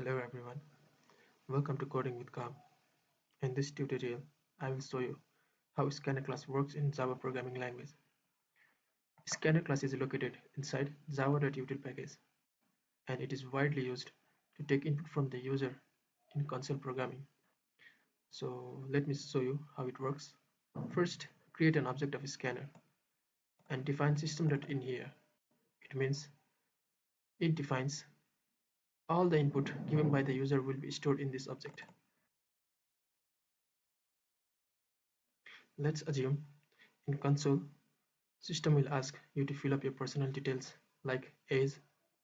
Hello everyone, welcome to Coding with Calm. In this tutorial, I will show you how Scanner class works in Java programming language. Scanner class is located inside java.util package and it is widely used to take input from the user in console programming. So let me show you how it works. First, create an object of a scanner and define system.in here. It means it defines all the input given by the user will be stored in this object. Let's assume in console system will ask you to fill up your personal details like age,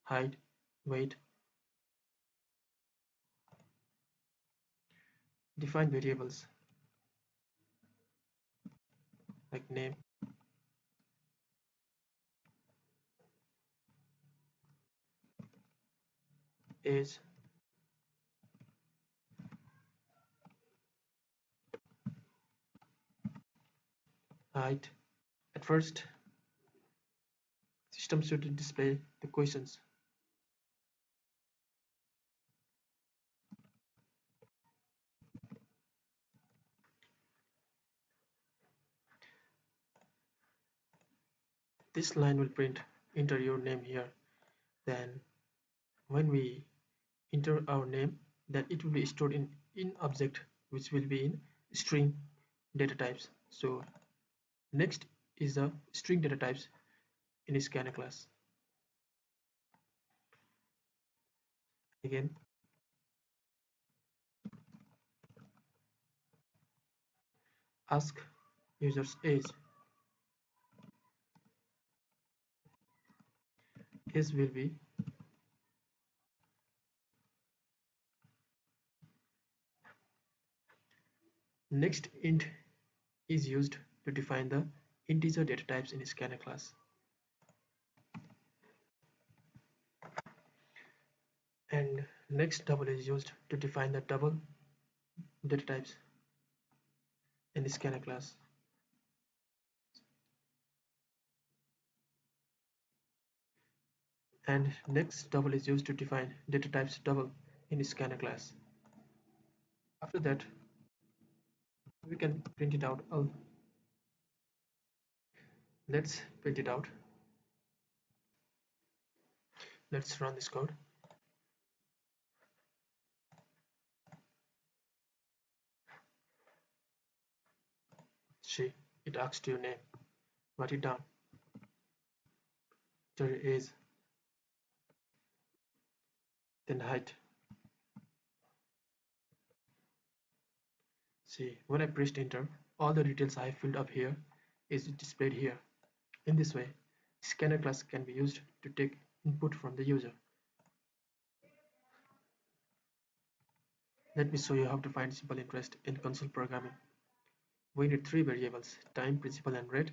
height, weight. Define variables like name, age, height. At first, system should display the questions. This line will print enter your name here. Then when we enter our name, then it will be stored in object which will be in string data types. So next is the string data types in a scanner class. Again, ask user's age. Age will be next int is used to define the integer data types in a scanner class. And next double is used to define the double data types in the scanner class. And next double is used to define data types double in the scanner class. After that, we can print it out. Let's print it out. Let's run this code. See, it asks your name. Write it down. There is then height. See, when I pressed enter, all the details I filled up here is displayed here. In this way, scanner class can be used to take input from the user. Let me show you how to find simple interest in console programming. We need three variables, time, principal and rate,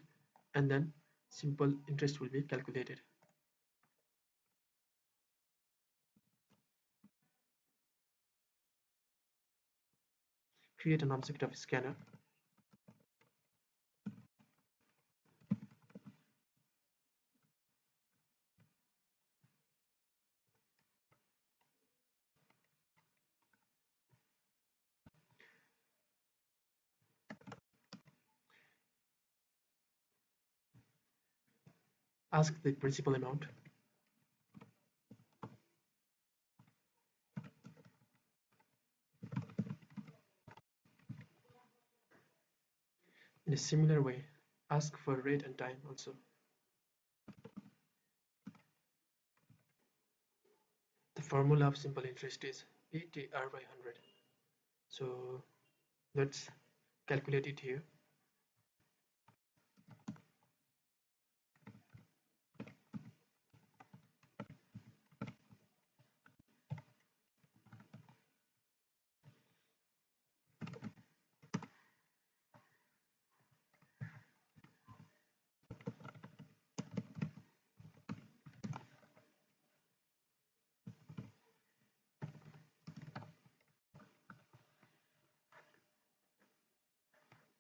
and then simple interest will be calculated. Create an object of scanner. Ask the principal amount. In a similar way, ask for rate and time also. The formula of simple interest is PTR by 100. So let's calculate it here.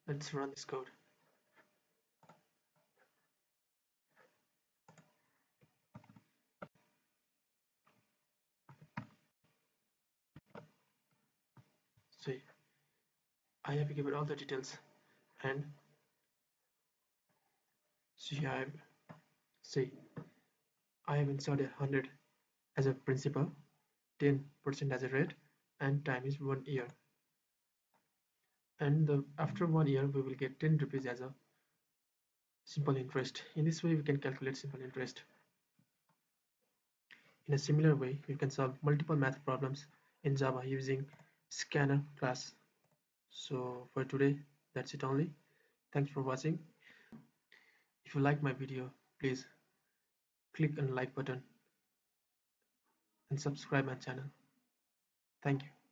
Let's run this code. say I have given all the details, and see I have say I have inserted 100 as a principal, 10% as a rate, and time is 1 year. And after 1 year we will get 10 rupees as a simple interest. In this way we can calculate simple interest. In a similar way we can solve multiple math problems in Java using scanner class. So for today that's it only. Thanks for watching. If you like my video, please click on like button and subscribe my channel. Thank you.